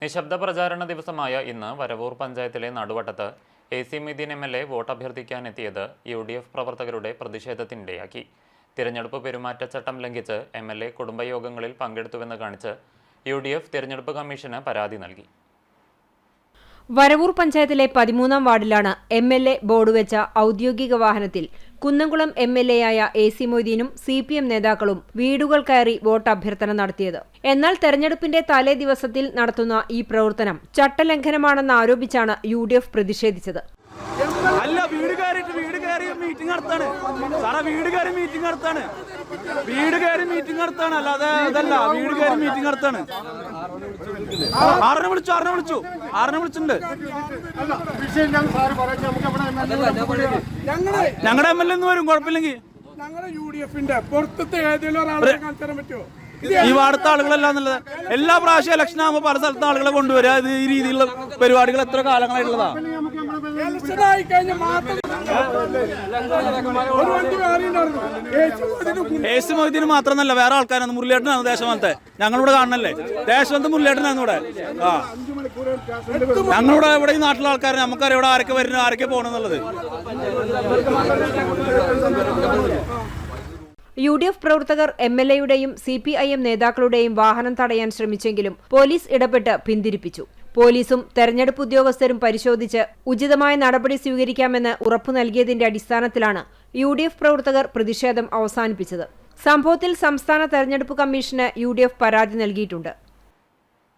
നിശബ്ദ പ്രചാരണ ദിവസമായ ഇന്ന് വരവൂർ പഞ്ചായത്തിലെ നടുവട്ടത്ത് AC മൊയ്തീൻ MLA വോട്ട് അഭ്യർത്ഥിക്കാനെത്തിയത് UDF പ്രവർത്തകരുടെ പ്രതിഷേധത്തിനിടയാക്കി. തിരഞ്ഞെടുപ്പ് പെരുമാറ്റച്ചട്ടം ലംഘിച്ച് MLA കുടുംബയോഗങ്ങളിൽ പങ്കെടുത്തുവെന്ന് കാണിച്ച് UDF തിരഞ്ഞെടുപ്പ് കമ്മീഷന് പരാതി നൽകി. വരവൂർ പഞ്ചായത്തിലെ 13-ാം വാർഡിലാണ് MLA ബോർഡ് വെച്ച ഔദ്യോഗിക വാഹനത്തിൽ കുന്നംകുളം MLA-യായ AC മൊയ്തീനും CPM നേതാക്കളും വീടുകൾ കയറി വോട്ട് അഭ്യർത്ഥന നടത്തിയത്. എന്നാൽ തെരഞ്ഞെടുപ്പിന്റെ തലേ ദിവസത്തിൽ നടത്തുന്ന ഈ പ്രവർത്തനം ചട്ടലംഘനമാണെന്ന് ആരോപിച്ചാണ് UDF പ്രതിഷേധിച്ചത്. അല്ല, വീട് കയറി മീറ്റിംഗ് നടത്താണ്. അല്ലാതെ അതല്ല, വീട് കയറി മീറ്റിംഗ് നടത്താണ്. ആറിനെ വിളിച്ചിട്ടുണ്ട്. ഞങ്ങളുടെ MLA എന്ന് വരും, കുഴപ്പമില്ലെങ്കിൽ. ഈ വാർത്ത ആളുകളെല്ലാം എന്നുള്ളത് എല്ലാ പ്രാവശ്യം ഇലക്ഷൻ ആകുമ്പോൾ പല സ്ഥലത്ത് ആളുകളെ കൊണ്ടുവരിക. ഇത് ഈ രീതിയിലുള്ള പരിപാടികൾ എത്ര കാലങ്ങളായിട്ടുള്ളതാ. AC മൊയ്തീന് മാത്രമല്ല, വേറെ ആൾക്കാരാണ്. മുരളിയേട്ടനാണ് ദേശമത്തെ. ഞങ്ങളിവിടെ കാണണല്ലേ, ദേശമത്തെ മുരളിയേട്ടനാണ് ഇവിടെ. ഞങ്ങളിവിടെ ഇവിടെ ഈ നാട്ടിലെ ആൾക്കാർ നമുക്കറിയാം ഇവിടെ ആരൊക്കെ വരുന്നു, ആരൊക്കെ പോകണമെന്നുള്ളത്. UDF പ്രവർത്തകർ MLA-യുടെയും CPIM നേതാക്കളുടെയും വാഹനം തടയാൻ ശ്രമിച്ചെങ്കിലും പോലീസ് ഇടപെട്ട് പിന്തിരിപ്പിച്ചു. പോലീസും തെരഞ്ഞെടുപ്പ് ഉദ്യോഗസ്ഥരും പരിശോധിച്ച് ഉചിതമായ നടപടി സ്വീകരിക്കാമെന്ന് ഉറപ്പു നൽകിയതിന്റെ അടിസ്ഥാനത്തിലാണ് UDF പ്രവർത്തകർ പ്രതിഷേധം അവസാനിപ്പിച്ചത്. സംഭവത്തിൽ സംസ്ഥാന തെരഞ്ഞെടുപ്പ് കമ്മീഷന് UDF പരാതി നൽകിയിട്ടുണ്ട്.